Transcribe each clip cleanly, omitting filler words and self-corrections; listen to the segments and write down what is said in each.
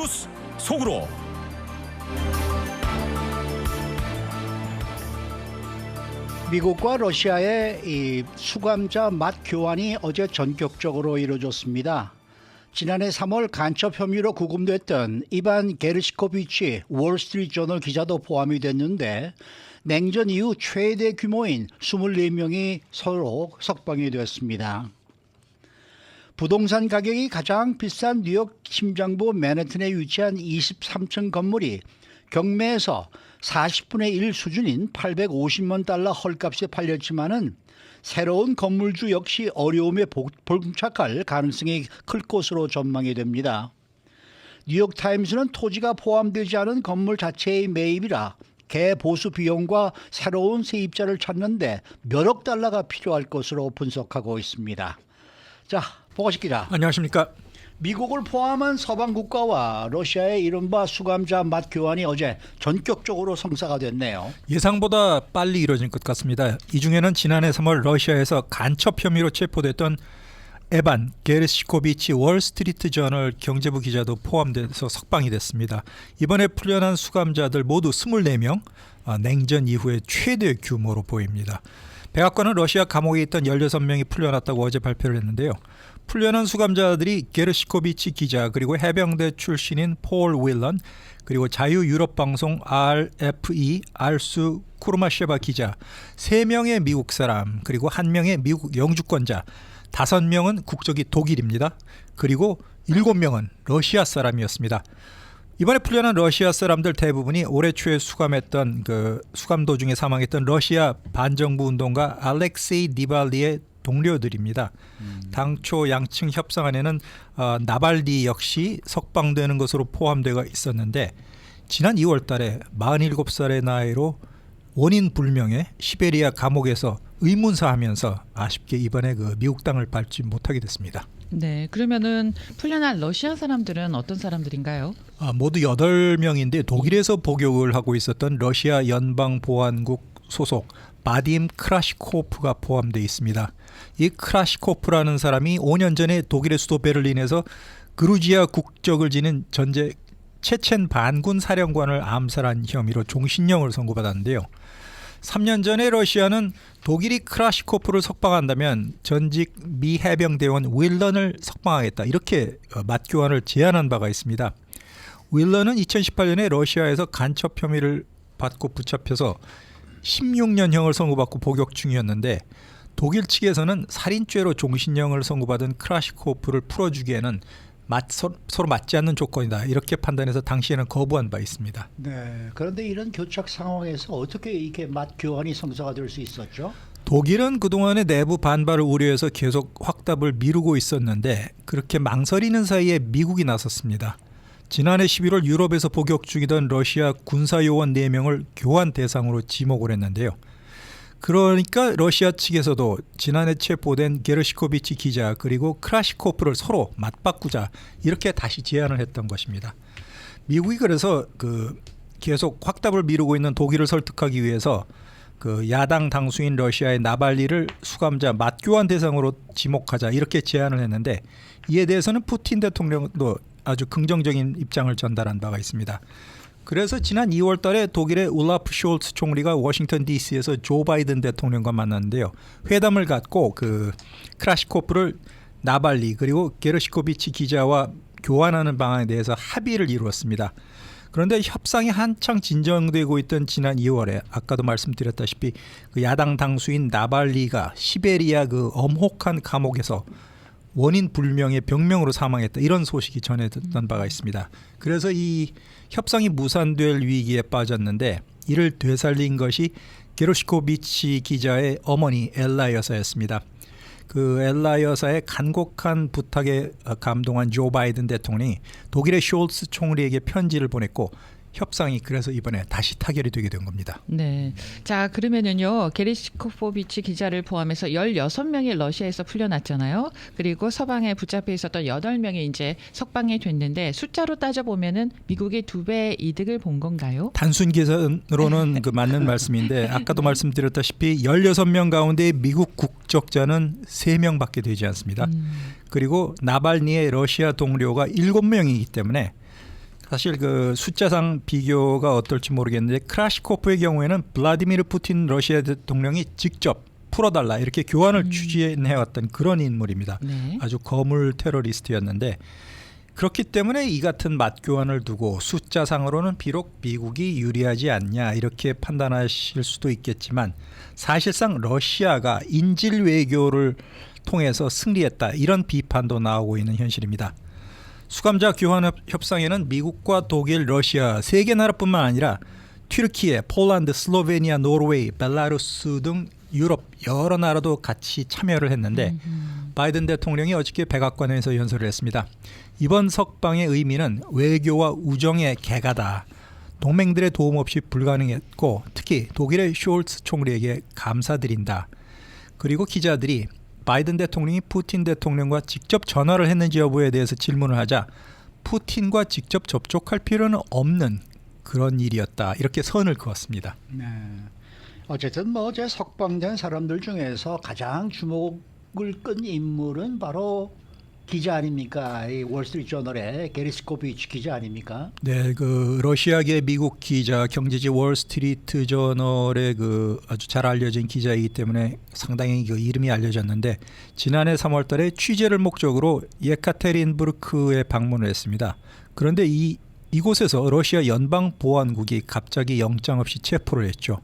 뉴스 속으로. 미국과 러시아의 이 수감자 맛 교환이 어제 전격적으로 이루어졌습니다. 지난해 3월 간첩 혐의로 구금됐던 이반 게르시코비치 월스트리트저널 기자도 포함이 됐는데 냉전 이후 최대 규모인 24명이 서로 석방이 되었습니다. 부동산 가격이 가장 비싼 뉴욕 심장부 맨해튼에 위치한 23층 건물이 경매에서 40분의 1 수준인 850만 달러 헐값에 팔렸지만은 새로운 건물주 역시 어려움에 봉착할 가능성이 클 것으로 전망이 됩니다. 뉴욕타임스는 토지가 포함되지 않은 건물 자체의 매입이라 개보수 비용과 새로운 세입자를 찾는데 몇억 달러가 필요할 것으로 분석하고 있습니다. 자, 보가식 기자. 안녕하십니까. 미국을 포함한 서방 국가와 러시아의 이른바 수감자 맛 교환이 어제 전격적으로 성사가 됐네요. 예상보다 빨리 이뤄진 것 같습니다. 이 중에는 지난해 3월 러시아에서 간첩 혐의로 체포됐던 에반 게르시코비치 월스트리트저널 경제부 기자도 포함돼서 석방이 됐습니다. 이번에 풀려난 수감자들 모두 24명, 냉전 이후의 최대 규모로 보입니다. 백악관은 러시아 감옥에 있던 16명이 풀려났다고 어제 발표를 했는데요. 풀려난 수감자들이 게르시코비치 기자, 그리고 해병대 출신인 폴 윌런, 그리고 자유유럽방송 RFE 알수 쿠르마셰바 기자, 3명의 미국 사람, 그리고 1명의 미국 영주권자, 5명은 국적이 독일입니다. 그리고 7명은 러시아 사람이었습니다. 이번에 풀려난 러시아 사람들 대부분이 올해 초에 수감했던 수감 도중에 사망했던 러시아 반정부 운동가 알렉세이 니발리의 동료들입니다. 당초 양측 협상안에는 나발리 역시 석방되는 것으로 포함되어 있었는데 지난 2월 달에 47살의 나이로 원인 불명의 시베리아 감옥에서 의문사하면서 아쉽게 이번에 미국 땅을 밟지 못하게 됐습니다. 네, 그러면은 풀려난 러시아 사람들은 어떤 사람들인가요? 모두 8명인데 독일에서 복역을 하고 있었던 러시아 연방보안국 소속 바딤 크라시코프가 포함되어 있습니다. 이 크라시코프라는 사람이 5년 전에 독일의 수도 베를린에서 그루지아 국적을 지닌 전제 체첸 반군 사령관을 암살한 혐의로 종신형을 선고받았는데요. 3년 전에 러시아는 독일이 크라시코프를 석방한다면 전직 미 해병대원 윌런을 석방하겠다, 이렇게 맞교환을 제안한 바가 있습니다. 윌런은 2018년에 러시아에서 간첩 혐의를 받고 붙잡혀서 16년형을 선고받고 복역 중이었는데 독일 측에서는 살인죄로 종신형을 선고받은 크라시코프를 풀어주기에는 서로 맞지 않는 조건이다, 이렇게 판단해서 당시에는 거부한 바 있습니다. 네. 그런데 이런 교착 상황에서 어떻게 이렇게 맛 교환이 성사가 될 수 있었죠? 독일은 그동안의 내부 반발을 우려해서 계속 확답을 미루고 있었는데 그렇게 망설이는 사이에 미국이 나섰습니다. 지난해 11월 유럽에서 복역 중이던 러시아 군사요원 4명을 교환 대상으로 지목을 했는데요. 그러니까 러시아 측에서도 지난해 체포된 게르시코비치 기자 그리고 크라시코프를 서로 맞바꾸자, 이렇게 다시 제안을 했던 것입니다. 미국이 그래서 계속 확답을 미루고 있는 독일을 설득하기 위해서 야당 당수인 러시아의 나발리를 수감자 맞교환 대상으로 지목하자, 이렇게 제안을 했는데 이에 대해서는 푸틴 대통령도 아주 긍정적인 입장을 전달한 바가 있습니다. 그래서 지난 2월 달에 독일의 울라프 숄츠 총리가 워싱턴 DC에서 조 바이든 대통령과 만났는데요. 회담을 갖고 크라시코프를 나발리 그리고 게르시코비치 기자와 교환하는 방안에 대해서 합의를 이루었습니다. 그런데 협상이 한창 진정되고 있던 지난 2월에 아까도 말씀드렸다시피 야당 당수인 나발리가 시베리아 엄혹한 감옥에서 원인 불명의 병명으로 사망했다, 이런 소식이 전해졌던 바가 있습니다. 그래서 이 협상이 무산될 위기에 빠졌는데 이를 되살린 것이 게르시코비치 기자의 어머니 엘라 여사였습니다. 엘라 여사의 간곡한 부탁에 감동한 조 바이든 대통령이 독일의 숄츠 총리에게 편지를 보냈고 협상이 그래서 이번에 다시 타결이 되게 된 겁니다. 네. 자, 그러면은요, 게르시코포비치 기자를 포함해서 16명이 러시아에서 풀려났잖아요. 그리고 서방에 붙잡혀 있었던 8명이 이제 석방이 됐는데 숫자로 따져보면은 미국의 2배 이득을 본 건가요? 단순 계산으로는 맞는 말씀인데 아까도 말씀드렸다시피 16명 가운데 미국 국적자는 3명밖에 되지 않습니다. 그리고 나발니의 러시아 동료가 7명이기 때문에 사실 그 숫자상 비교가 어떨지 모르겠는데 크라시코프의 경우에는 블라디미르 푸틴 러시아 대통령이 직접 풀어달라 이렇게 교환을 추진해왔던 그런 인물입니다. 네. 아주 거물 테러리스트였는데 그렇기 때문에 이 같은 맛교환을 두고 숫자상으로는 비록 미국이 유리하지 않냐 이렇게 판단하실 수도 있겠지만 사실상 러시아가 인질 외교를 통해서 승리했다 이런 비판도 나오고 있는 현실입니다. 수감자 교환 협상에는 미국과 독일, 러시아 세 개 나라뿐만 아니라 튀르키예, 폴란드, 슬로베니아, 노르웨이, 벨라루스 등 유럽 여러 나라도 같이 참여를 했는데 바이든 대통령이 어저께 백악관에서 연설을 했습니다. 이번 석방의 의미는 외교와 우정의 개가다. 동맹들의 도움 없이 불가능했고 특히 독일의 숄츠 총리에게 감사드린다. 그리고 기자들이 바이든 대통령이 푸틴 대통령과 직접 전화를 했는지 여부에 대해서 질문을 하자 푸틴과 직접 접촉할 필요는 없는 그런 일이었다. 이렇게 선을 그었습니다. 네. 어쨌든 뭐 어제 석방된 사람들 중에서 가장 주목을 끈 인물은 바로 기자 아닙니까? 이 월스트리트저널의 게리스코비치 기자 아닙니까? 네, 그 러시아계 미국 기자, 경제지 월스트리트 저널의 그 아주 잘 알려진 기자이기 때문에 상당히 그 이름이 알려졌는데 지난해 3월달에 취재를 목적으로 예카테린부르크에 방문을 했습니다. 그런데 이곳에서 러시아 연방 보안국이 갑자기 영장 없이 체포를 했죠.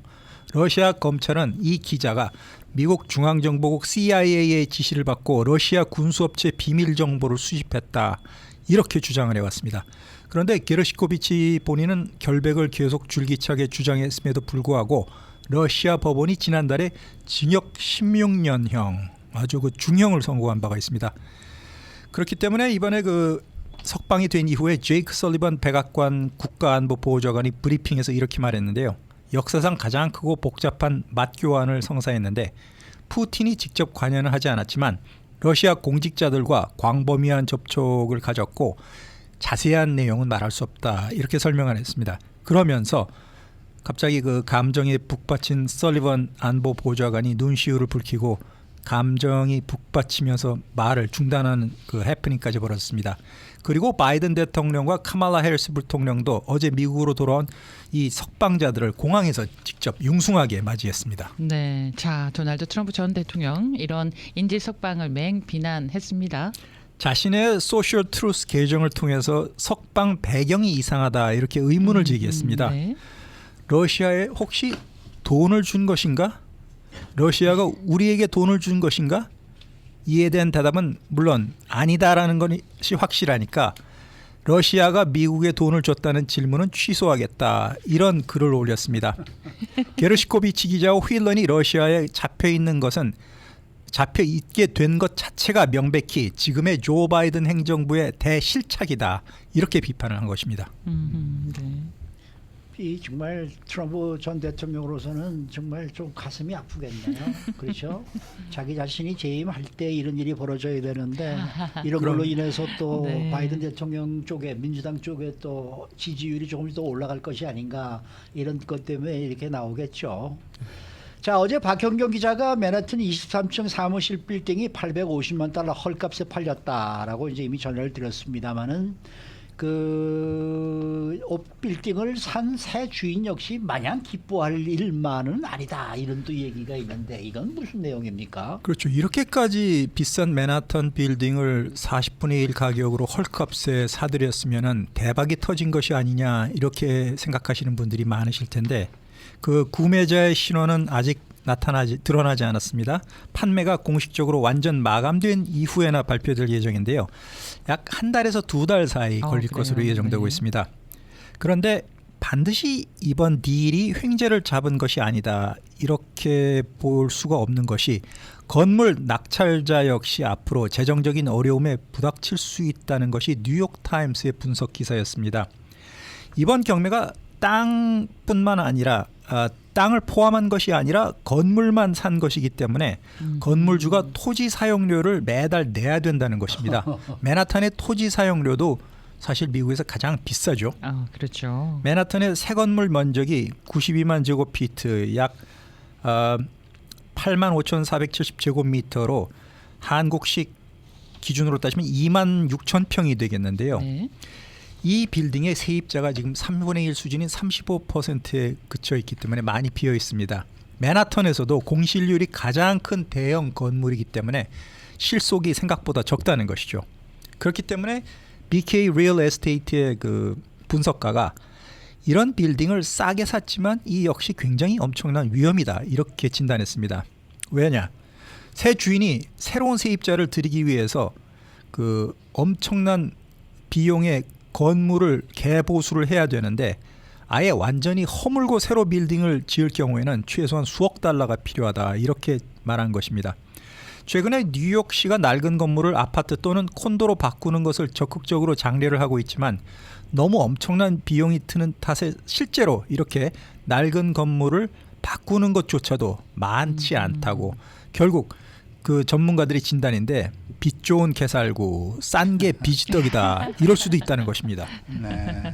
러시아 검찰은 이 기자가 미국 중앙정보국 CIA의 지시를 받고 러시아 군수업체 비밀 정보를 수집했다 이렇게 주장을 해왔습니다. 그런데 게르시코비치 본인은 결백을 계속 줄기차게 주장했음에도 불구하고 러시아 법원이 지난달에 징역 16년형 아주 그 중형을 선고한 바가 있습니다. 그렇기 때문에 이번에 그 석방이 된 이후에 제이크 설리번 백악관 국가안보보좌관이 브리핑에서 이렇게 말했는데요. 역사상 가장 크고 복잡한 맛교환을 성사했는데 푸틴이 직접 관여는 하지 않았지만 러시아 공직자들과 광범위한 접촉을 가졌고 자세한 내용은 말할 수 없다 이렇게 설명을 했습니다. 그러면서 갑자기 그 감정에 북받친 설리번 안보보좌관이 눈시울을 붉히고 감정이 북받치면서 말을 중단하는 그 해프닝까지 벌었습니다. 그리고 바이든 대통령과 카말라 해리스 부통령도 어제 미국으로 돌아온 이 석방자들을 공항에서 직접 융숭하게 맞이했습니다. 네, 자 도널드 트럼프 전 대통령 이런 인질 석방을 맹비난했습니다. 자신의 소셜 트루스 계정을 통해서 석방 배경이 이상하다 이렇게 의문을 제기했습니다. 네. 러시아에 혹시 돈을 준 것인가? 러시아가 우리에게 돈을 준 것인가? 이에 대한 대답은 물론 아니다라는 것이 확실하니까 러시아가 미국에 돈을 줬다는 질문은 취소하겠다 이런 글을 올렸습니다. 게르시코비치 기자와 휠런이 러시아에 잡혀 있는 것은 잡혀 있게 된 것 자체가 명백히 지금의 조 바이든 행정부의 대실착이다 이렇게 비판을 한 것입니다. 네. 이 정말 트럼프 전 대통령으로서는 정말 좀 가슴이 아프겠네요. 그렇죠? 자기 자신이 재임할 때 이런 일이 벌어져야 되는데 이런 걸로 인해서 또 네. 바이든 대통령 쪽에 민주당 쪽에 또 지지율이 조금 더 올라갈 것이 아닌가 이런 것 때문에 이렇게 나오겠죠. 자, 어제 박형경 기자가 맨하튼 23층 사무실 빌딩이 850만 달러 헐값에 팔렸다라고 이제 이미 전화를 드렸습니다만은 그 빌딩을 산 새 주인 역시 마냥 기뻐할 일만은 아니다 이런 또 얘기가 있는데 이건 무슨 내용입니까? 그렇죠. 이렇게까지 비싼 맨하탄 빌딩을 40분의 1 가격으로 헐값에 사들였으면은 대박이 터진 것이 아니냐 이렇게 생각하시는 분들이 많으실 텐데 그 구매자의 신원은 아직 드러나지 않았습니다. 판매가 공식적으로 완전 마감된 이후에나 발표될 예정인데요. 약 한 달에서 두 달 사이 걸릴 것으로 예정되고 네. 있습니다. 그런데 반드시 이번 딜이 횡재를 잡은 것이 아니다. 이렇게 볼 수가 없는 것이 건물 낙찰자 역시 앞으로 재정적인 어려움에 부닥칠 수 있다는 것이 뉴욕타임스의 분석 기사였습니다. 이번 경매가 땅뿐만 아니라 땅을 포함한 것이 아니라 건물만 산 것이기 때문에 건물주가 토지 사용료를 매달 내야 된다는 것입니다. 맨하탄의 토지 사용료도 사실 미국에서 가장 비싸죠. 그렇죠. 맨하탄의 새 건물 면적이 92만 제곱피트 약 85,470제곱미터로 한국식 기준으로 따지면 2만 6천 평이 되겠는데요. 네. 이 빌딩의 세입자가 지금 3분의 1 수준인 35%에 그쳐 있기 때문에 많이 비어 있습니다. 맨하탄에서도 공실률이 가장 큰 대형 건물이기 때문에 실속이 생각보다 적다는 것이죠. 그렇기 때문에 BK Real Estate의 그 분석가가 이런 빌딩을 싸게 샀지만 이 역시 굉장히 엄청난 위험이다 이렇게 진단했습니다. 왜냐? 새 주인이 새로운 세입자를 들이기 위해서 그 엄청난 비용의 건물을 개보수를 해야 되는데 아예 완전히 허물고 새로 빌딩을 지을 경우에는 최소한 수억 달러가 필요하다 이렇게 말한 것입니다. 최근에 뉴욕시가 낡은 건물을 아파트 또는 콘도로 바꾸는 것을 적극적으로 장려를 하고 있지만 너무 엄청난 비용이 드는 탓에 실제로 이렇게 낡은 건물을 바꾸는 것조차도 많지 않다고 결국 그 전문가들이 진단인데 빛 좋은 개 살고 싼 게 비지떡이다 이럴 수도 있다는 것입니다. 네.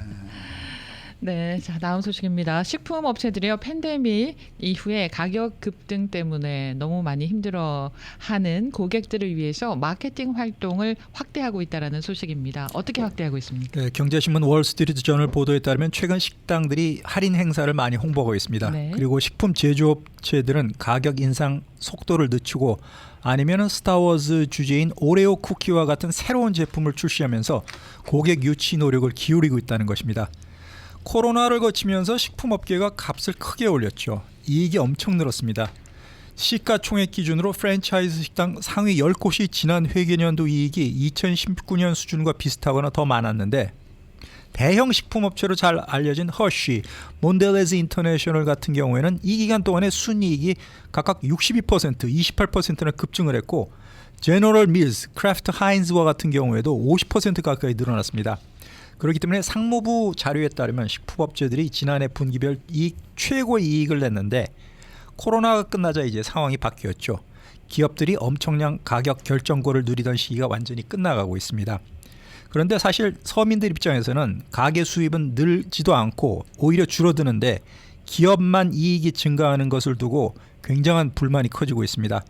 네, 자 다음 소식입니다. 식품 업체들이요 팬데믹 이후에 가격 급등 때문에 너무 많이 힘들어하는 고객들을 위해서 마케팅 활동을 확대하고 있다라는 소식입니다. 어떻게 확대하고 있습니까? 네, 경제신문 월스트리트저널 보도에 따르면 최근 식당들이 할인 행사를 많이 홍보하고 있습니다. 네. 그리고 식품 제조업체들은 가격 인상 속도를 늦추고 아니면은 스타워즈 주제인 오레오 쿠키와 같은 새로운 제품을 출시하면서 고객 유치 노력을 기울이고 있다는 것입니다. 코로나를 거치면서 식품업계가 값을 크게 올렸죠. 이익이 엄청 늘었습니다. 시가총액 기준으로 프랜차이즈 식당 상위 10곳이 지난 회계연도 이익이 2019년 수준과 비슷하거나 더 많았는데 대형 식품업체로 잘 알려진 허쉬, 몬델레즈 인터내셔널 같은 경우에는 이 기간 동안의 순이익이 각각 62%, 28%나 급증을 했고 제너럴 밀스, 크래프트 하인즈와 같은 경우에도 50% 가까이 늘어났습니다. 그렇기 때문에 상무부 자료에 따르면 식품업체들이 지난해 분기별 이익 최고의 이익을 냈는데 코로나가 끝나자 이제 상황이 바뀌었죠. 기업들이 엄청난 가격 결정권을 누리던 시기가 완전히 끝나가고 있습니다. 그런데 사실 서민들 입장에서는 가계 수입은 늘지도 않고 오히려 줄어드는데 기업만 이익이 증가하는 것을 두고 굉장한 불만이 커지고 있습니다.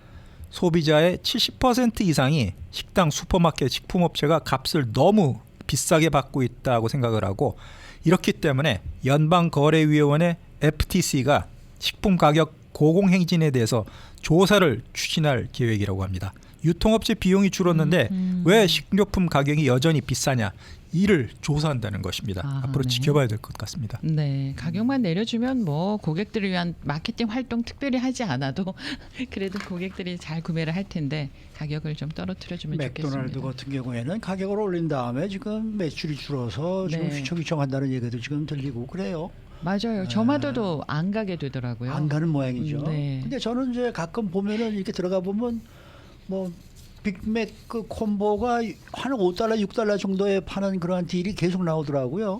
소비자의 70% 이상이 식당, 슈퍼마켓, 식품업체가 값을 너무 비싸게 받고 있다고 생각을 하고 이렇기 때문에 연방거래위원회 FTC가 식품 가격 고공행진에 대해서 조사를 추진할 계획이라고 합니다. 유통업체 비용이 줄었는데 왜 식료품 가격이 여전히 비싸냐 이를 조사한다는 것입니다. 아, 앞으로 네. 지켜봐야 될 것 같습니다. 네, 가격만 내려주면 뭐 고객들을 위한 마케팅 활동 특별히 하지 않아도 그래도 고객들이 잘 구매를 할 텐데 가격을 좀 떨어뜨려주면 맥도날드 좋겠습니다. 같은 경우에는 가격을 올린 다음에 지금 매출이 줄어서 지금 네. 휘청휘청한다는 얘기도 지금 들리고 그래요. 맞아요. 저마다도 안 가게 되더라고요. 안 가는 모양이죠. 네. 근데 저는 이제 가끔 보면은 이렇게 들어가 보면 뭐 빅맥 그 콤보가 한 5달러, 6달러 정도에 파는 그런 딜이 계속 나오더라고요.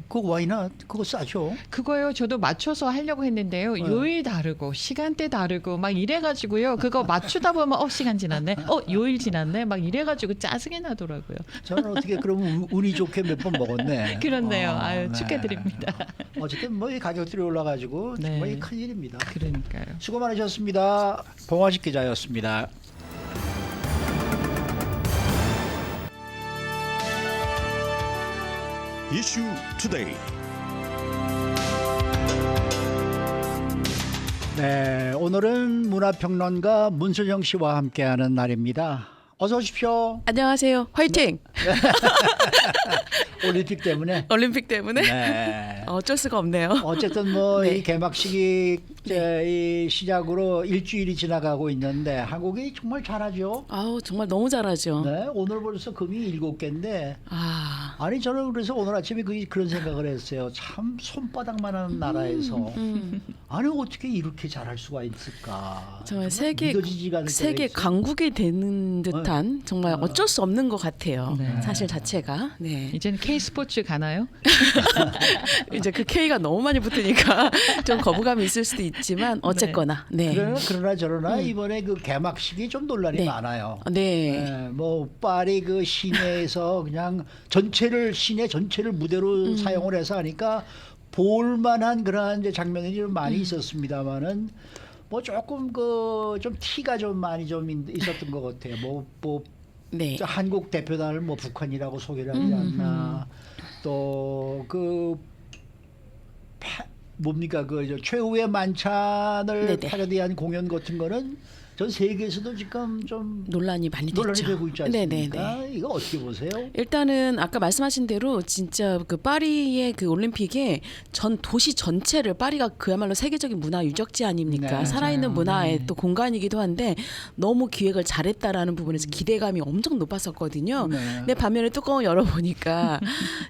그거 와이나 그거 싸죠. 그거요. 저도 맞춰서 하려고 했는데요. 네. 요일 다르고 시간대 다르고 막 이래가지고요. 그거 맞추다 보면 시간 지났네. 요일 지났네. 막 이래가지고 짜증이 나더라고요. 저는 어떻게 그러면 운이 좋게 몇 번 먹었네. 그렇네요. 아유 네. 축하드립니다. 어쨌든 뭐 이 가격들이 올라가지고 네. 정말 이 큰일입니다. 그러니까요. 수고 많으셨습니다. 봉화식 기자였습니다. 이슈 투데이. 네, 오늘은 문화평론가 문순영 씨와 함께하는 날입니다. 어서 오십시오. 안녕하세요. 화이팅! 올림픽 때문에. 올림픽 때문에 네. 어쩔 수가 없네요. 어쨌든 뭐 이 네. 개막식이 이 시작으로 일주일이 지나가고 있는데 한국이 정말 잘하죠. 아우 정말 너무 잘하죠. 네, 오늘 벌써 금이 7개인데 아니 저는 그래서 오늘 아침에 그런 생각을 했어요. 참 손바닥만한 나라에서 아니 어떻게 이렇게 잘할 수가 있을까? 정말 믿어지지가 않을 세계 때가 있어요. 강국이 되는 듯한 정말 어쩔 수 없는 것 같아요. 네. 사실 자체가. 네. 이제는 K 스포츠 가나요? 이제 그 K가 너무 많이 붙으니까 좀 거부감이 있을 수도 있지만 어쨌거나. 네. 그러나 저러나 이번에 그 개막식이 좀 논란이 네. 많아요. 네. 네, 뭐 파리 그 시내에서 그냥 시내 전체를 무대로 사용을 해서 하니까 볼만한 그러한 이제 장면이 좀 많이 있었습니다만은 뭐 조금 그 좀 티가 좀 많이 좀 있었던 것 같아요. 뭐 네. 한국 대표단을 뭐 북한이라고 소개를 하지 않나. 또 그 뭡니까 그 최후의 만찬을 네네. 패러디한 공연 같은 거는 전 세계에서도 지금 좀 논란이 많이 됐죠. 논란이 되고 있지 않습니까? 네네네. 이거 어떻게 보세요? 일단은 아까 말씀하신 대로 진짜 그 파리의 그 올림픽에 전 도시 전체를 파리가 그야말로 세계적인 문화 유적지 아닙니까? 네, 살아있는 맞아요. 문화의 네. 또 공간이기도 한데 너무 기획을 잘했다라는 부분에서 기대감이 엄청 높았었거든요. 네. 근데 반면에 뚜껑을 열어보니까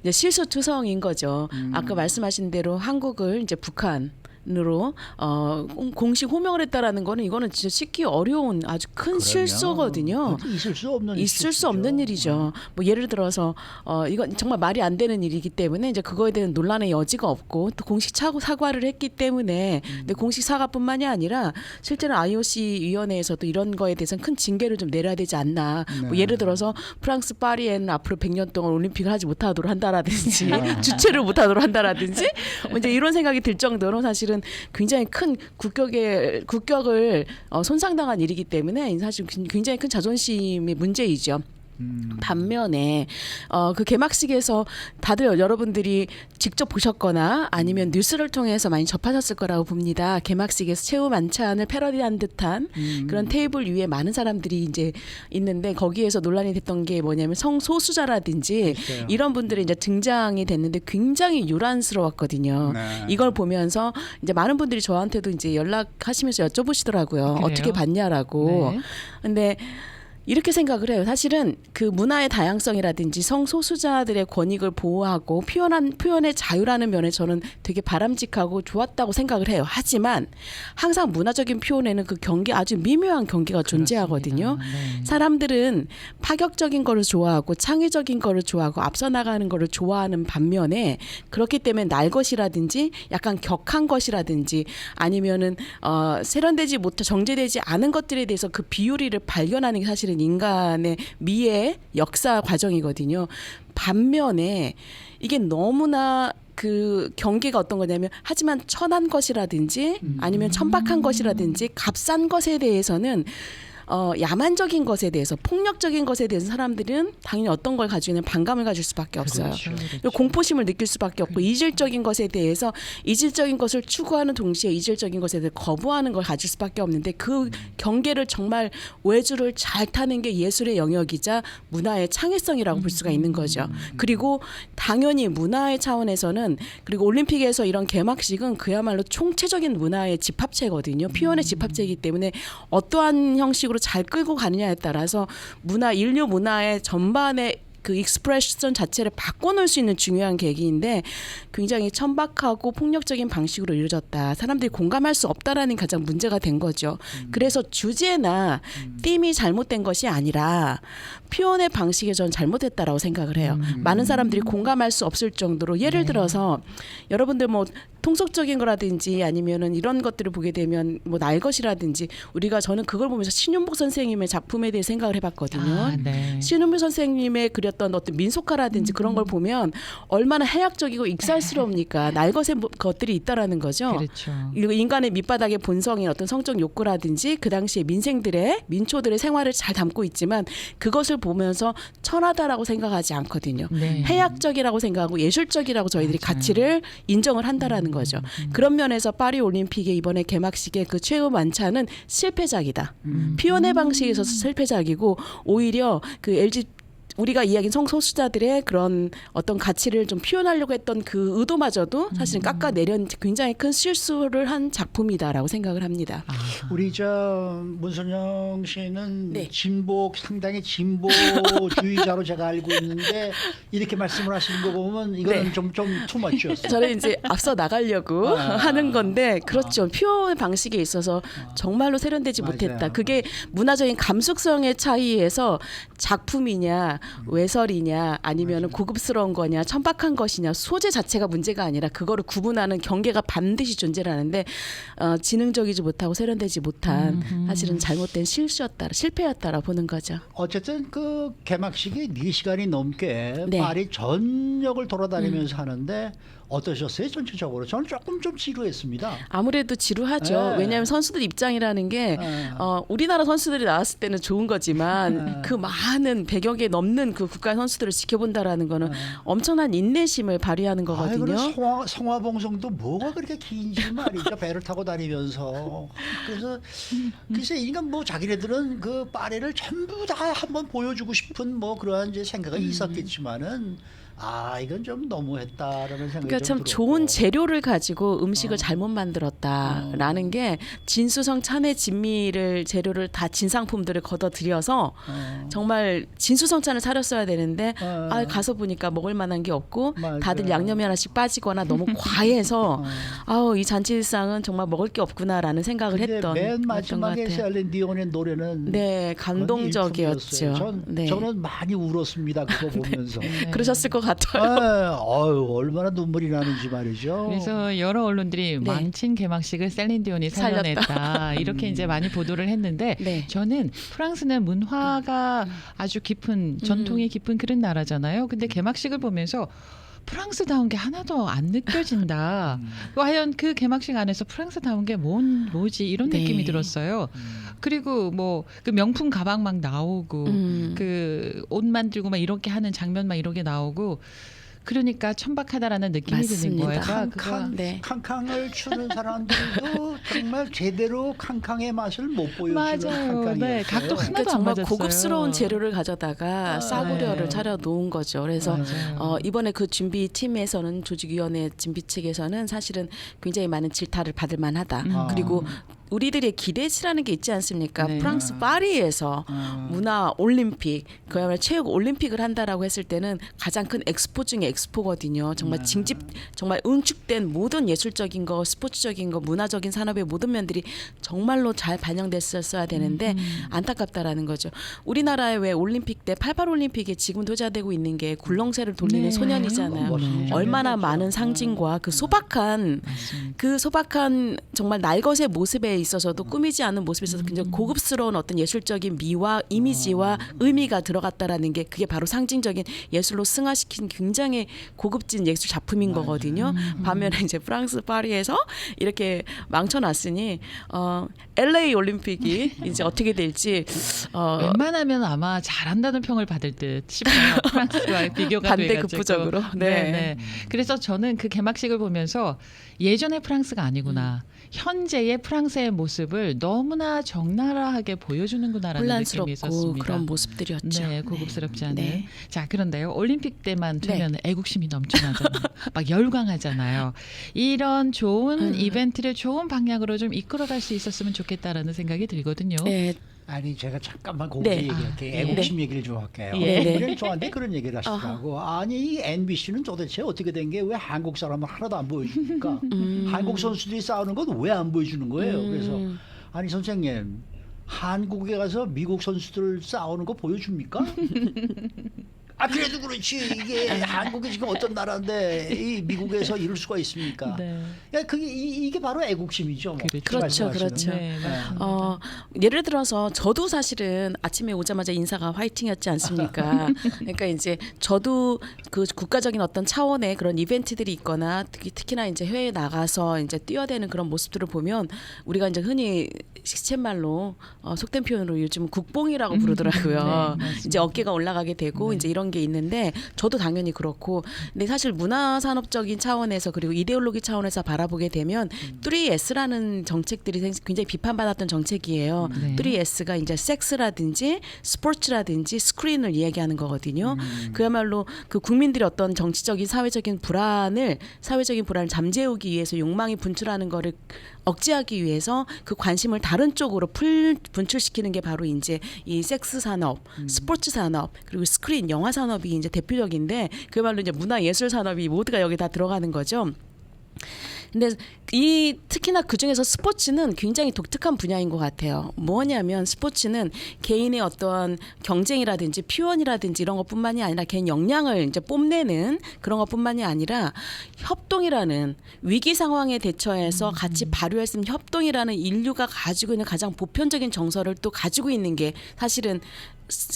이제 실수투성인 거죠. 아까 말씀하신 대로 한국을 이제 북한으로 공식 호명을 했다라는 거는 이거는 진짜 씻기 어려운 아주 큰 실수거든요. 있을 수 없는 있을 수 실수죠. 없는 일이죠. 뭐 예를 들어서 이건 정말 말이 안 되는 일이기 때문에 이제 그거에 대한 논란의 여지가 없고 또 공식 사과를 했기 때문에 근데 공식 사과뿐만이 아니라 실제로 IOC 위원회에서도 이런 거에 대해서는 큰 징계를 좀 내려야 되지 않나. 뭐 네. 예를 들어서 프랑스 파리에는 앞으로 100년 동안 올림픽을 하지 못하도록 한다라든지 주최를 못하도록 한다라든지 뭐 이제 이런 생각이 들 정도로 사실은 굉장히 큰 국격을 손상당한 일이기 때문에 사실 굉장히 큰 자존심의 문제이죠. 반면에 그 개막식에서 다들 여러분들이 직접 보셨거나 아니면 뉴스를 통해서 많이 접하셨을 거라고 봅니다. 개막식에서 최후 만찬을 패러디한 듯한 그런 테이블 위에 많은 사람들이 이제 있는데 거기에서 논란이 됐던 게 뭐냐면 성소수자라든지 글쎄요. 이런 분들이 이제 등장이 됐는데 굉장히 요란스러웠거든요. 네. 이걸 보면서 이제 많은 분들이 저한테도 이제 연락하시면서 여쭤보시더라고요. 그래요? 어떻게 봤냐라고. 네. 근데 이렇게 생각을 해요. 사실은 그 문화의 다양성이라든지 성소수자들의 권익을 보호하고 표현의 자유라는 면에 저는 되게 바람직하고 좋았다고 생각을 해요. 하지만 항상 문화적인 표현에는 그 경계 아주 미묘한 경계가 존재하거든요. 네. 사람들은 파격적인 거를 좋아하고 창의적인 거를 좋아하고 앞서 나가는 거를 좋아하는 반면에 그렇기 때문에 날 것이라든지 약간 격한 것이라든지 아니면은 세련되지 못해 정제되지 않은 것들에 대해서 그 비율이를 발견하는 게 사실은 인간의 미의 역사 과정이거든요. 반면에 이게 너무나 그 경계가 어떤 거냐면 하지만 천한 것이라든지 아니면 천박한 것이라든지 값싼 것에 대해서는 야만적인 것에 대해서 폭력적인 것에 대해서 사람들은 당연히 어떤 걸 가지고 있는 반감을 가질 수밖에 없어요. 그리고 공포심을 느낄 수밖에 없고 이질적인 것에 대해서 이질적인 것을 추구하는 동시에 이질적인 것에 대해 거부하는 걸 가질 수밖에 없는데 그 경계를 정말 외주를 잘 타는 게 예술의 영역이자 문화의 창의성이라고 볼 수가 있는 거죠. 그리고 당연히 문화의 차원에서는 그리고 올림픽에서 이런 개막식은 그야말로 총체적인 문화의 집합체거든요. 표현의 집합체이기 때문에 어떠한 형식으로 잘 끌고 가느냐에 따라서 인류 문화의 전반의 그 익스프레션 자체를 바꿔놓을 수 있는 중요한 계기인데 굉장히 천박하고 폭력적인 방식으로 이루어졌다. 사람들이 공감할 수 없다라는 가장 문제가 된 거죠. 그래서 주제나 띠임이 잘못된 것이 아니라 표현의 방식이 전 잘못됐다라고 생각을 해요. 많은 사람들이 공감할 수 없을 정도로 예를 들어서 여러분들 뭐 통속적인 거라든지 아니면은 이런 것들을 보게 되면 뭐 날 것이라든지 저는 그걸 보면서 신윤복 선생님의 작품에 대해 생각을 해봤거든요. 아, 네. 신은미 선생님의 그렸던 어떤 민속화라든지 그런 걸 보면 얼마나 해학적이고 익살스러웁니까? 날 것들이 있다라는 거죠. 그렇죠. 그리고 인간의 밑바닥의 본성인 어떤 성적 욕구라든지 그 당시에 민초들의 생활을 잘 담고 있지만 그것을 보면서 천하다라고 생각하지 않거든요. 네. 해학적이라고 생각하고 예술적이라고 저희들이 맞아요. 가치를 인정을 한다라는 거죠. 그런 면에서 파리 올림픽의 이번에 개막식의 그 최후 만찬은 실패작이다. 표현의 방식에 있어서 실패작이고 오히려 그 우리가 이야기한 성소수자들의 그런 어떤 가치를 좀 표현하려고 했던 그 의도마저도 사실은 깎아내린 굉장히 큰 실수를 한 작품이다라고 생각을 합니다. 우리 문선영 씨는 네. 상당히 진보주의자로 제가 알고 있는데 이렇게 말씀을 하시는 거 보면 이거는 네. 좀 투머치였어요. 저는 이제 앞서 나가려고 하는 건데 그렇죠. 표현 방식에 있어서 정말로 세련되지 맞아요. 못했다. 그게 문화적인 감수성의 차이에서 작품이냐 외설이냐 아니면 고급스러운 거냐 천박한 것이냐 소재 자체가 문제가 아니라 그거를 구분하는 경계가 반드시 존재를 하는데 지능적이지 못하고 세련되지 못한 사실은 잘못된 실패였다라 보는 거죠. 어쨌든 그 개막식이 4시간이 넘게 네. 파리 전역을 돌아다니면서 하는데 어떠셨어요? 전체적으로 저는 조금 좀 지루했습니다. 아무래도 지루하죠. 네. 왜냐하면 선수들 입장이라는 게 네. 우리나라 선수들이 나왔을 때는 좋은 거지만 네. 그 많은 100여 개 넘는 그 국가 선수들을 지켜본다라는 거는 엄청난 인내심을 발휘하는 거거든요. 그리고 성화봉송도 뭐가 그렇게 긴지 말이죠. 배를 타고 다니면서. 그래서 인간 뭐 자기네들은 그 파리를 전부 다 한번 보여주고 싶은 뭐 그러한 이제 생각이 있었겠지만은 이건 좀 너무했다라는 생각이 그러니까 참 좀 들었고. 좋은 재료를 가지고 음식을 잘못 만들었다라는 게 진수성 찬의 진미를 재료를 다 진상품들을 걷어들여서 정말 진수성 찬을 차렸어야 되는데 가서 보니까 먹을 만한 게 없고 맞아요. 다들 양념이 하나씩 빠지거나 너무 과해서 이 잔치상은 정말 먹을 게 없구나라는 생각을 근데 했던 맨 그랬던 것 마지막에 같아요. 셀린 디온의 노래는 네, 그건 감동적이었죠. 일품이었어요. 네. 저는 많이 울었습니다. 그거 보면서. 그러셨을 것 같아요. 얼마나 눈물이 나는지 말이죠. 그래서 여러 언론들이 네. 망친 개막식을 셀린 디온이 살려냈다. 이렇게 이제 많이 보도를 했는데 네. 저는 프랑스는 문화가 아주 깊은 전통이 깊은 그런 나라잖아요. 근데 개막식을 보면서 프랑스다운 게 하나도 안 느껴진다. 과연 그 개막식 안에서 프랑스다운 게 뭐지 이런 네. 느낌이 들었어요. 그리고 뭐 그 명품 가방 막 나오고 그 옷 만들고 막 이렇게 하는 장면 막 이렇게 나오고 그러니까 천박하다라는 느낌이 드는 맞습니다. 거예요. 네. 캉캉을 추는 사람들도 정말 제대로 캉캉의 맛을 못 보여주는 맞아요. 캉캉이었어요. 네, 각도 하나도 그러니까 안 정말 맞았어요. 고급스러운 재료를 가져다가 싸구려를 네. 차려 놓은 거죠. 그래서 맞아요. 이번에 그 준비 팀에서는 조직위원회 준비 측에서는 사실은 굉장히 많은 질타를 받을 만하다. 그리고 우리들의 기대치라는 게 있지 않습니까? 네. 프랑스 파리에서 문화 올림픽, 그야말로 체육 올림픽을 한다라고 했을 때는 가장 큰 엑스포 중에 엑스포거든요. 정말 정말 응축된 모든 예술적인 거, 스포츠적인 거, 문화적인 산업의 모든 면들이 정말로 잘 반영됐었어야 되는데 안타깝다라는 거죠. 우리나라의 왜 올림픽 때 88 올림픽에 지금 도자되고 있는 게 굴렁쇠를 돌리는 네. 소년이잖아요. 멋있는 얼마나 장면이었죠. 많은 상징과 그 소박한 정말 날것의 모습에 있어서도 꾸미지 않은 모습에 있어서 굉장히 고급스러운 어떤 예술적인 미와 이미지와 의미가 들어갔다라는 게 그게 바로 상징적인 예술로 승화시킨 굉장히 고급진 예술 작품인 거거든요. 반면에 이제 프랑스 파리에서 이렇게 망쳐놨으니 LA 올림픽이 이제 어떻게 될지 웬만하면 아마 잘한다는 평을 받을 듯 싶어요. 프랑스와 비교가 반대 돼가지고. 급부적으로. 네. 그래서 저는 그 개막식을 보면서 예전의 프랑스가 아니구나. 현재의 프랑스의 모습을 너무나 적나라하게 보여주는구나라는 느낌이 혼란스럽고 있었습니다. 그런 모습들이었죠. 네, 고급스럽지 않은. 네. 자, 그런데요. 올림픽 때만 네. 되면 애국심이 넘쳐나잖아요. 막 열광하잖아요. 이런 좋은 이벤트를 좋은 방향으로 좀 이끌어갈 수 있었으면 좋겠다라는 생각이 들거든요. 네. 아니 제가 잠깐만 거기 네. 얘기할게요. 예. 애국심 얘기를 좀 할게요. 예. 네. 우리는 저한테 그런 얘기를 하시더라고. 아니 이 NBC는 도대체 어떻게 된 게 왜 한국 사람은 하나도 안 보여줍니까? 한국 선수들이 싸우는 건 왜 안 보여주는 거예요? 그래서 아니 선생님 한국에 가서 미국 선수들 싸우는 거 보여줍니까? 그래도 그렇지 이게 한국이 지금 어떤 나라인데 이 미국에서 이럴 수가 있습니까? 네. 야, 그게 이게 바로 애국심이죠. 뭐. 그렇죠, 말씀하시는. 그렇죠. 네, 예를 들어서 저도 사실은 아침에 오자마자 인사가 화이팅이었지 않습니까? 그러니까 이제 저도 그 국가적인 어떤 차원의 그런 이벤트들이 있거나 특히나 이제 해외에 나가서 이제 뛰어대는 그런 모습들을 보면 우리가 이제 흔히 시쳇말로 속된 표현으로 요즘 국뽕이라고 부르더라고요. 네, 맞습니다. 이제 어깨가 올라가게 되고 이제 이런 게 있는데 저도 당연히 그렇고 근데 사실 문화 산업적인 차원에서 그리고 이데올로기 차원에서 바라보게 되면 3S라는 정책들이 굉장히 비판받았던 정책이에요. 네. 3S가 이제 섹스라든지 스포츠라든지 스크린을 이야기하는 거거든요. 그야말로 그 국민들이 어떤 정치적인 사회적인 불안을 잠재우기 위해서 욕망이 분출하는 거를 억제하기 위해서 그 관심을 다른 쪽으로 분출시키는 게 바로 이제 이 섹스 산업, 스포츠 산업, 그리고 스크린 영화 산업이 이제 대표적인데 그야말로 이제 문화 예술 산업이 모두가 여기 다 들어가는 거죠. 근데 이 특히나 그 중에서 스포츠는 굉장히 독특한 분야인 것 같아요. 뭐냐면 스포츠는 개인의 어떠한 경쟁이라든지 표현이라든지 이런 것뿐만이 아니라 개인 역량을 이제 뽐내는 그런 것뿐만이 아니라 협동이라는 위기 상황에 대처해서 같이 발휘할 수 있는 협동이라는 인류가 가지고 있는 가장 보편적인 정서를 또 가지고 있는 게 사실은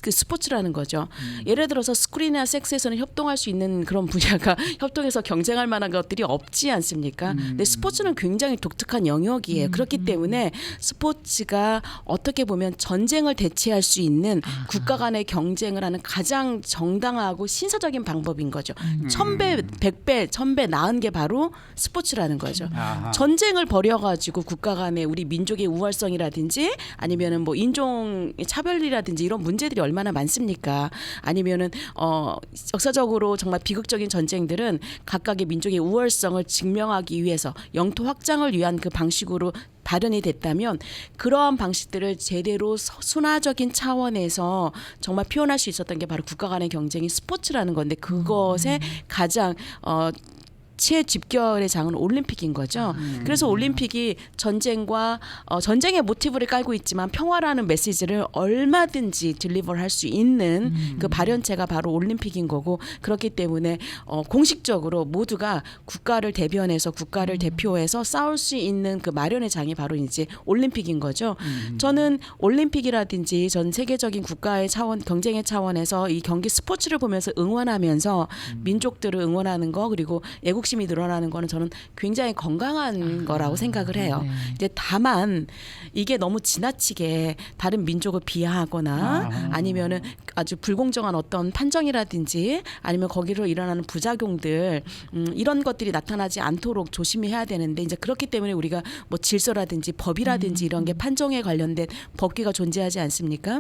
그 스포츠라는 거죠. 예를 들어서 스크린이나 섹스에서는 협동할 수 있는 그런 분야가 협동해서 경쟁할 만한 것들이 없지 않습니까? 근데 스포츠는 굉장히 독특한 영역이에요. 그렇기 때문에 스포츠가 어떻게 보면 전쟁을 대체할 수 있는 국가 간의 경쟁을 하는 가장 정당하고 신사적인 방법인 거죠. 1000배, 100배, 1000배 나은 게 바로 스포츠라는 거죠. 아하. 전쟁을 벌여가지고 국가 간의 우리 민족의 우월성이라든지 아니면은 뭐 인종 차별이라든지 이런 문제들이 얼마나 많습니까? 아니면은 역사적으로 정말 비극적인 전쟁들은 각각의 민족의 우월성을 증명하기 위해서 영토 확장을 위한 그 방식으로 발현이 됐다면 그러한 방식들을 제대로 순화적인 차원에서 정말 표현할 수 있었던 게 바로 국가 간의 경쟁이 스포츠라는 건데 그것의 가장 최집결의 장은 올림픽인 거죠. 그래서 올림픽이 전쟁과 전쟁의 모티브를 깔고 있지만 평화라는 메시지를 얼마든지 딜리버를 할 수 있는 그 발현체가 바로 올림픽인 거고 그렇기 때문에 공식적으로 모두가 국가를 대변해서 국가를 대표해서 싸울 수 있는 그 마련의 장이 바로 이제 올림픽인 거죠. 저는 올림픽이라든지 전 세계적인 국가의 차원 경쟁의 차원에서 이 경기 스포츠를 보면서 응원하면서 민족들을 응원하는 거 그리고 애국심이 늘어나는 거는 저는 굉장히 건강한 거라고 생각을 해요. 이제 다만 이게 너무 지나치게 다른 민족을 비하하거나 아니면은 아주 불공정한 어떤 판정이라든지 아니면 거기로 일어나는 부작용들 이런 것들이 나타나지 않도록 조심해야 되는데 이제 그렇기 때문에 우리가 뭐 질서라든지 법이라든지 이런 게 판정에 관련된 법규가 존재하지 않습니까?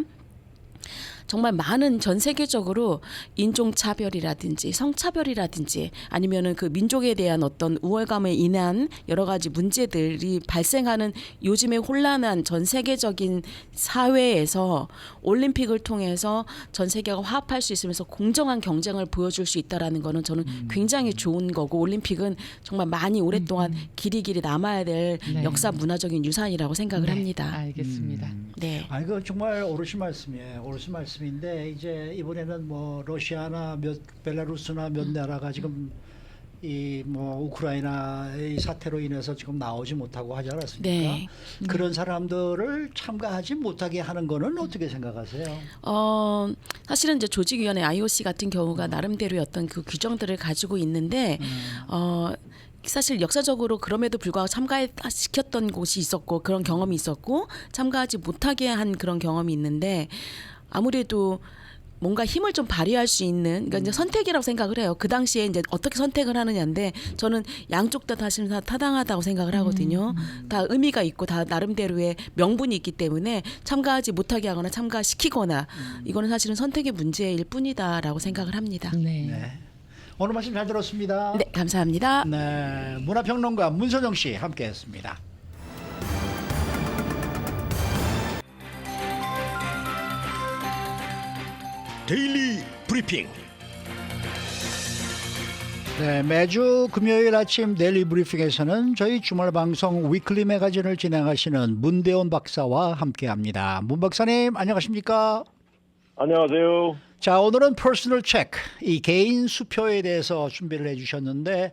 정말 많은 전 세계적으로 인종차별이라든지 성차별이라든지 아니면은 그 민족에 대한 어떤 우월감에 인한 여러 가지 문제들이 발생하는 요즘의 혼란한 전 세계적인 사회에서 올림픽을 통해서 전 세계가 화합할 수 있으면서 공정한 경쟁을 보여줄 수 있다라는 거는 저는 굉장히 좋은 거고 올림픽은 정말 많이 오랫동안 길이 남아야 될 네. 역사 문화적인 유산이라고 생각을 네, 합니다. 알겠습니다. 네. 아 이거 정말 옳으신 말씀이에요. 옳으신 말씀인데 이제 이번에는 뭐 러시아나 벨라루스나 몇 나라가 지금 이 뭐 우크라이나의 사태로 인해서 지금 나오지 못하고 하지 않았습니까? 네. 그런 사람들을 참가하지 못하게 하는 거는 어떻게 생각하세요? 사실은 이제 조직위원회 IOC 같은 경우가 나름대로의 어떤 그 규정들을 가지고 있는데 사실 역사적으로 그럼에도 불구하고 참가시켰던 곳이 있었고 그런 경험이 있었고 참가하지 못하게 한 그런 경험이 있는데 아무래도 뭔가 힘을 좀 발휘할 수 있는 그러니까 이제 선택이라고 생각을 해요. 그 당시에 이제 어떻게 선택을 하느냐인데 저는 양쪽 다 사실 다 타당하다고 생각을 하거든요. 다 의미가 있고 다 나름대로의 명분이 있기 때문에 참가하지 못하게 하거나 참가시키거나 이거는 사실은 선택의 문제일 뿐이다라고 생각을 합니다. 네. 네. 오늘 말씀 잘 들었습니다. 네, 감사합니다. 네, 문화평론가 문선영 씨 함께했습니다. 데일리 브리핑. 네, 매주 금요일 아침 데일리 브리핑에서는 저희 주말 방송 위클리 매거진을 진행하시는 문대원 박사와 함께합니다. 문 박사님 안녕하십니까? 안녕하세요. 자, 오늘은 퍼스널 체크, 이 개인 수표에 대해서 준비를 해주셨는데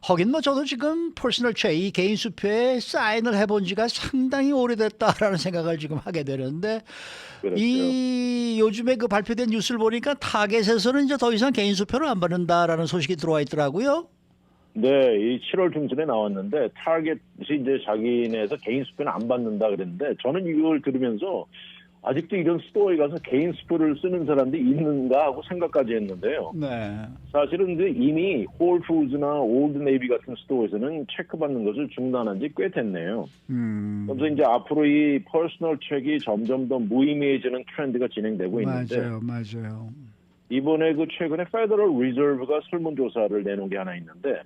하긴 뭐 저도 지금 퍼스널 체크, 이 개인 수표에 사인을 해본 지가 상당히 오래됐다라는 생각을 지금 하게 되는데 그렇죠. 이 요즘에 그 발표된 뉴스를 보니까 타겟에서는 이제 더 이상 개인 수표를 안 받는다라는 소식이 들어와 있더라고요. 네, 이 7월 중순에 나왔는데 타겟이 이제 자기네에서 개인 수표는 안 받는다 그랬는데 저는 이걸 들으면서 아직도 이런 스토어에 가서 개인 수표를 쓰는 사람들이 있는가 하고 생각까지 했는데요. 네. 사실은 이제 이미 홀푸드나 올드네이비 같은 스토어에서는 체크받는 것을 중단한 지 꽤 됐네요. 그래서 이제 앞으로 이 퍼스널 체크가 점점 더 무의미해지는 트렌드가 진행되고 있는데 맞아요. 이번에 그 최근에 페더럴 리저브가 설문조사를 내놓은 게 하나 있는데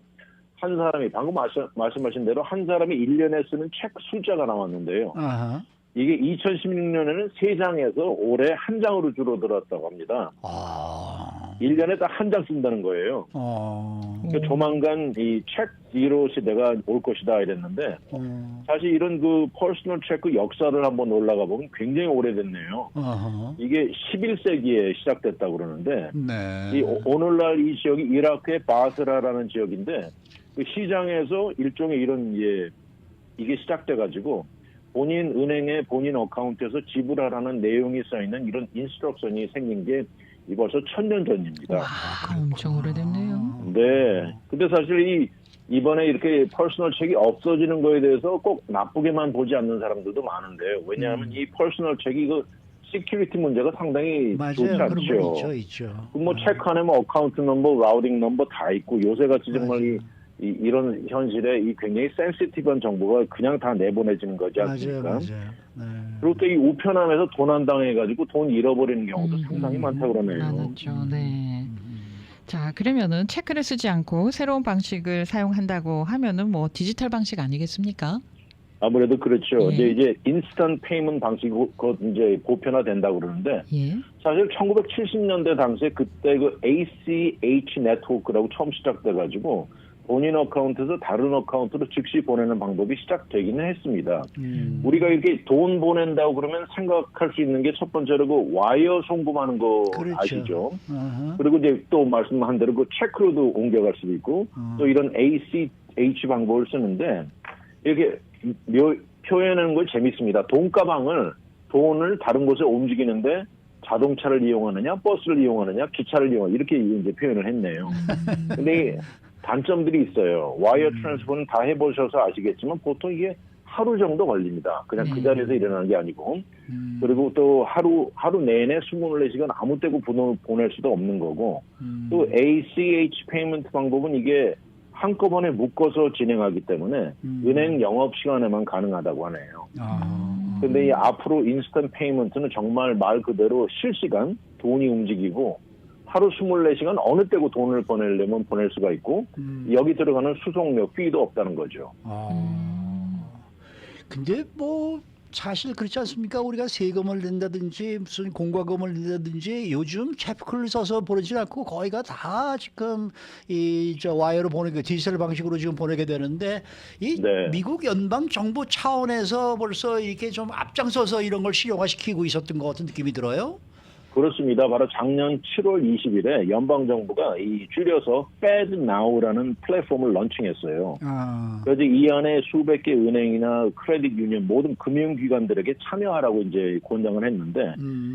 한 사람이 방금 말씀하신 대로 한 사람이 1년에 쓰는 체크 숫자가 나왔는데요. 아하. 이게 2016년에는 3장에서 올해 1장으로 줄어들었다고 합니다. 아. 1년에 딱 한 장 쓴다는 거예요. 그러니까 조만간 이 체크 제로 시대가 올 것이다 이랬는데 사실 이런 그 퍼스널 체크 역사를 한번 올라가 보면 굉장히 오래됐네요. 이게 11세기에 시작됐다고 그러는데 네. 이 오늘날 이 지역이 이라크의 바스라라는 지역인데 그 시장에서 일종의 이런 이게 시작돼가지고 본인 은행에 본인 어카운트에서 지불하라는 내용이 써있는 이런 인스트럭션이 생긴 게 이 벌써 1000년 전입니다. 와, 엄청 오래됐네요. 네. 근데 사실 이번에 이렇게 퍼스널 책이 없어지는 거에 대해서 꼭 나쁘게만 보지 않는 사람들도 많은데요. 왜냐하면 이 퍼스널 책이 그 시큐리티 문제가 상당히 좋지 맞아요. 그런 거 않죠. 있죠. 뭐 체크 안에 뭐 어카운트 넘버, 라우팅 넘버 다 있고 요새같이 정말 이런 현실에 이 굉장히 센시티브한 정보가 그냥 다 내보내지는 거지 않습니까? 맞아요. 네. 그리고 또 이 우편함에서 도난당해가지고 돈 잃어버리는 경우도 상당히 많다고 그러네요. 많았죠. 네. 자, 그러면은 체크를 쓰지 않고 새로운 방식을 사용한다고 하면은 뭐 디지털 방식 아니겠습니까? 아무래도 그렇죠. 예. 이제 인스턴트 페이먼트 방식이 곧 이제 보편화된다고 그러는데 예. 사실 1970년대 당시에 그때 그 ACH 네트워크라고 처음 시작돼가지고 본인 어카운트에서 다른 어카운트로 즉시 보내는 방법이 시작되기는 했습니다. 우리가 이렇게 돈 보낸다고 그러면 생각할 수 있는 게 첫 번째로 그 와이어 송금하는 거 그렇죠. 아시죠? 그리고 이제 또 말씀한 대로 그 체크로도 옮겨갈 수도 있고 또 이런 ACH 방법을 쓰는데 이렇게 표현하는 거 재밌습니다. 돈을 다른 곳에 움직이는데 자동차를 이용하느냐, 버스를 이용하느냐, 기차를 이용하느냐 이렇게 이제 표현을 했네요. 근데 단점들이 있어요. 와이어 트랜스퍼는 다 해보셔서 아시겠지만 보통 이게 하루 정도 걸립니다. 그냥 그 자리에서 일어나는 게 아니고. 그리고 또 하루 내내 24시간 아무 때고 보낼 수도 없는 거고. 또 ACH 페이먼트 방법은 이게 한꺼번에 묶어서 진행하기 때문에 은행 영업시간에만 가능하다고 하네요. 근데 이 앞으로 인스턴트 페이먼트는 정말 말 그대로 실시간 돈이 움직이고 하루 24시간 어느 때고 돈을 보내려면 보낼 수가 있고 여기 들어가는 수송료 피도 없다는 거죠. 근데 뭐 사실 그렇지 않습니까? 우리가 세금을 낸다든지 무슨 공과금을 낸다든지 요즘 체크를 써서 보내지 않고 거의가 다 지금 와이어로 보내게 디지털 방식으로 지금 보내게 되는데 네. 미국 연방 정부 차원에서 벌써 이렇게 좀 앞장서서 이런 걸 실용화시키고 있었던 것 같은 느낌이 들어요. 그렇습니다. 바로 작년 7월 20일에 연방정부가 이 줄여서 FedNow라는 플랫폼을 런칭했어요. 그래서 이 안에 수백 개 은행이나 크레딧 유니언 모든 금융기관들에게 참여하라고 이제 권장을 했는데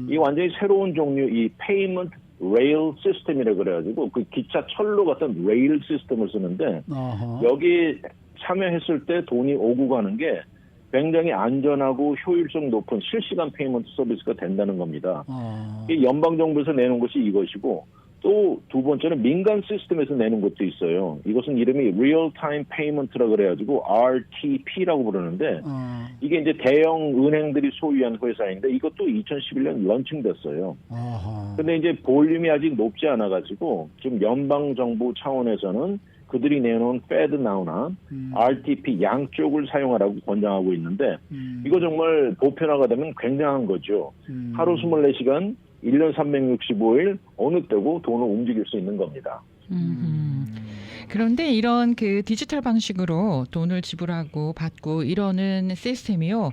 이 완전히 새로운 종류 이 페이먼트 레일 시스템이라 그래가지고 그 기차 철로 같은 레일 시스템을 쓰는데 여기 참여했을 때 돈이 오고 가는 게 굉장히 안전하고 효율성 높은 실시간 페이먼트 서비스가 된다는 겁니다. 이 연방정부에서 내는 것이 이것이고 또 두 번째는 민간 시스템에서 내는 것도 있어요. 이것은 이름이 Real Time Payment라고 그래가지고 RTP라고 부르는데 이게 이제 대형 은행들이 소유한 회사인데 이것도 2011년 런칭됐어요. 근데 이제 볼륨이 아직 높지 않아가지고 좀 연방정부 차원에서는 그들이 내놓은 FedNow나 RTP 양쪽을 사용하라고 권장하고 있는데 이거 정말 보편화가 되면 굉장한 거죠. 하루 24시간, 1년 365일 어느 때고 돈을 움직일 수 있는 겁니다. 그런데 이런 그 디지털 방식으로 돈을 지불하고 받고 이러는 시스템이요.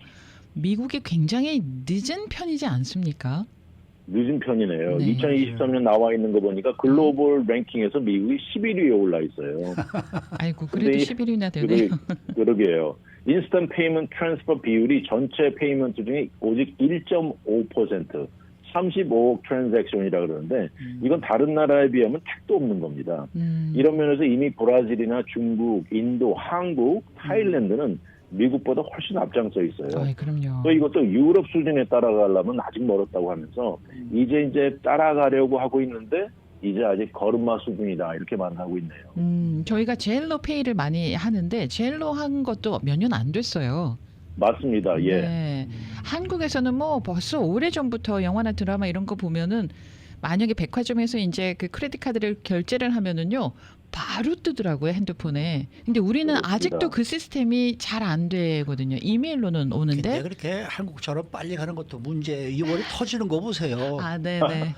미국이 굉장히 늦은 편이지 않습니까? 늦은 편이네요. 네. 2023년 나와 있는 거 보니까 글로벌 랭킹에서 미국이 11위에 올라 있어요. 아이고 그래도 11위나 되네요. 그러게요. 인스턴트 페이먼트 트랜스퍼 비율이 전체 페이먼트 중에 오직 1.5%, 35억 트랜잭션이라 그러는데 이건 다른 나라에 비하면 택도 없는 겁니다. 이런 면에서 이미 브라질이나 중국, 인도, 한국, 타일랜드는 미국보다 훨씬 앞장서 있어요. 그럼요. 또 이것도 유럽 수준에 따라가려면 아직 멀었다고 하면서 이제 따라가려고 하고 있는데 이제 아직 걸음마 수준이다 이렇게 말하고 있네요. 저희가 제일로 페이를 많이 하는데 제일로 한 것도 몇 년 안 됐어요. 맞습니다. 예. 네. 한국에서는 뭐 벌써 오래전부터 영화나 드라마 이런 거 보면은 만약에 백화점에서 이제 그 크레딧 카드를 결제를 하면은요. 바로 뜨더라고요, 핸드폰에. 근데 우리는 그렇습니다. 아직도 그 시스템이 잘 안 되거든요. 이메일로는 근데 오는데. 그렇게 한국처럼 빨리 가는 것도 문제예요. 이번에 터지는 거 보세요. 아, 네네.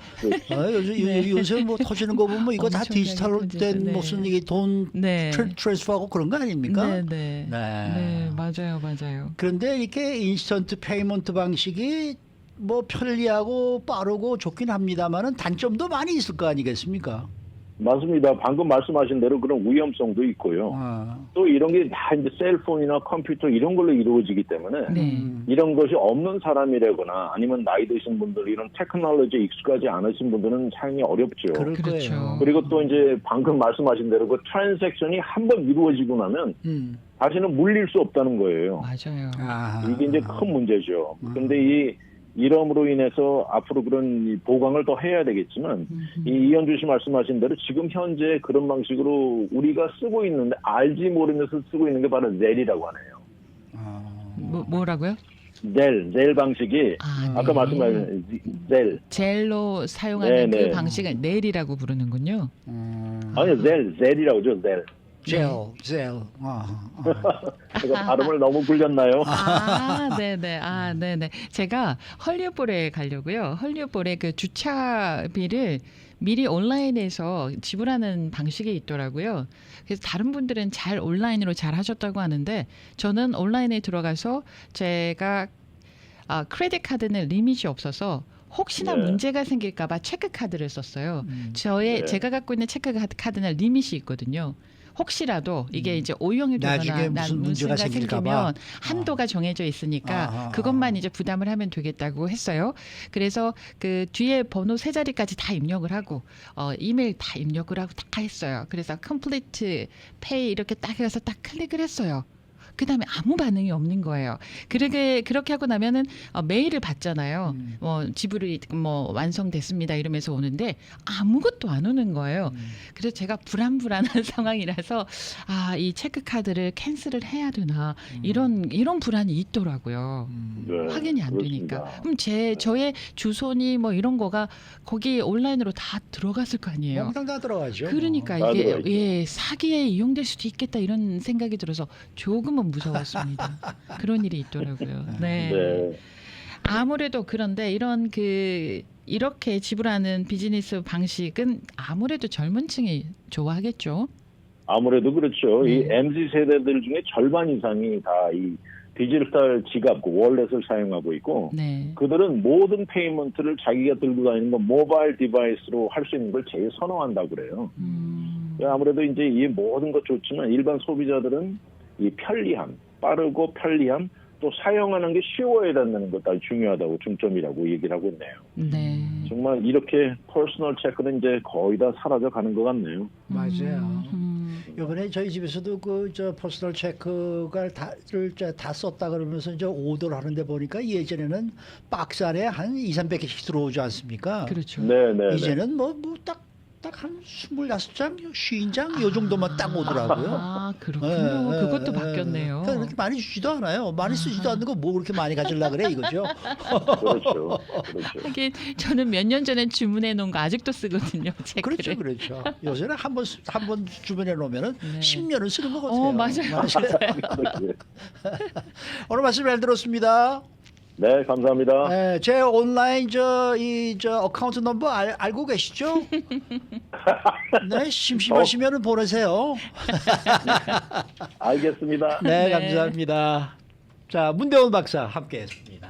요새 뭐 터지는 거 보면 이거 다 엄청나게 디지털로 터지죠. 된 네. 무슨 이게 돈 네. 트랜스퍼하고 그런 거 아닙니까? 네네. 네. 네, 맞아요. 그런데 이렇게 인스턴트 페이먼트 방식이 뭐 편리하고 빠르고 좋긴 합니다만은 단점도 많이 있을 거 아니겠습니까? 맞습니다. 방금 말씀하신 대로 그런 위험성도 있고요. 또 이런 게 다 이제 셀폰이나 컴퓨터 이런 걸로 이루어지기 때문에 네. 이런 것이 없는 사람이라거나 아니면 나이 드신 분들 이런 테크놀로지에 익숙하지 않으신 분들은 사용이 어렵죠. 그럴 그렇죠. 거예요. 그리고 또 이제 방금 말씀하신 대로 그 트랜잭션이 한 번 이루어지고 나면 다시는 물릴 수 없다는 거예요. 맞아요. 이게 이제 큰 문제죠. 그런데 이름으로 인해서 앞으로 그런 이 보강을 더 해야 되겠지만 이현주 씨 말씀하신 대로 지금 현재 그런 방식으로 우리가 쓰고 있는데 알지 모르면서 쓰고 있는 게 바로 젤이라고 하네요. 뭐라고요? 젤 방식이 아까 네. 말씀하신 젤. 젤로 사용하는 네, 그 네. 방식을 넬이라고 부르는군요. 아니요, 젤이라고 하죠, 젤. 젤. 제가 발음을 너무 굴렸나요? 네네. 제가 헐리우드볼에 가려고요. 헐리우드볼에 그 주차비를 미리 온라인에서 지불하는 방식이 있더라고요. 그래서 다른 분들은 잘 온라인으로 잘 하셨다고 하는데 저는 온라인에 들어가서 제가 크레딧 카드는 리밋이 없어서 혹시나 네. 문제가 생길까봐 체크 카드를 썼어요. 네. 제가 갖고 있는 체크 카드는 리밋이 있거든요. 혹시라도 이게 이제 오용이 나중에 되거나 무슨 문제가 생길까 봐. 생기면 한도가 정해져 있으니까 그것만 이제 부담을 하면 되겠다고 했어요. 그래서 그 뒤에 번호 세 자리까지 다 입력을 하고 이메일 다 입력을 하고 다 했어요. 그래서 컴플리트 페이 이렇게 딱 해서 딱 클릭을 했어요. 그다음에 아무 반응이 없는 거예요. 그렇게 하고 나면은 메일을 받잖아요. 지불이 뭐 완성됐습니다 이러면서 오는데 아무것도 안 오는 거예요. 그래서 제가 불안한 상황이라서 이 체크 카드를 캔슬을 해야 되나 이런 불안이 있더라고요. 네, 확인이 안 그렇습니다. 되니까. 그럼 저의 주소니 뭐 이런 거가 거기 온라인으로 다 들어갔을 거 아니에요. 영상 다 들어가죠. 그러니까 다 이게 들어가죠. 사기에 이용될 수도 있겠다 이런 생각이 들어서 조금은 무서웠습니다. 그런 일이 있더라고요. 네. 네. 아무래도 그런데 이렇게 지불하는 비즈니스 방식은 아무래도 젊은 층이 좋아하겠죠. 아무래도 그렇죠. 이 MZ 세대들 중에 절반 이상이 다 이 디지털 지갑, 월렛을 사용하고 있고 네. 그들은 모든 페이먼트를 자기가 들고 다니는 거 모바일 디바이스로 할 수 있는 걸 제일 선호한다고 그래요. 아무래도 이제 이 모든 것 좋지만 일반 소비자들은 이 편리함, 빠르고 편리함, 또 사용하는 게 쉬워야 된다는 것 아주 중요하다고 중점이라고 얘기를 하고 있네요. 네. 정말 이렇게 퍼스널 체크는 이제 거의 다 사라져 가는 것 같네요. 맞아요. 이번에 저희 집에서도 퍼스널 체크가 다 썼다 그러면서 이제 오더를 하는데 보니까 예전에는 박스 안에 한 200~300개씩 들어오지 않습니까? 그렇죠. 네. 이제는 딱 한 25장, 50장 요 정도만 딱 오더라고요. 그렇군요. 그것도 바뀌었네요. 그러니까 그렇게 많이 주지도 않아요. 많이 쓰지도 않는 거 뭐 그렇게 많이 가지려 그래 이거죠. 그렇죠. 하긴 저는 몇 년 전에 주문해 놓은 거 아직도 쓰거든요. 체크를. 그렇죠. 요새는 한 번 주문해 놓으면은 네. 10년은 쓰는 것 같아요. 맞아요. 오늘 말씀 잘 들었습니다. 네, 감사합니다. 네, 제 온라인 어카운트 넘버 알고 계시죠? 네, 심심하시면은 보내세요. 알겠습니다. 네, 네. 감사합니다. 자, 문대원 박사 함께했습니다.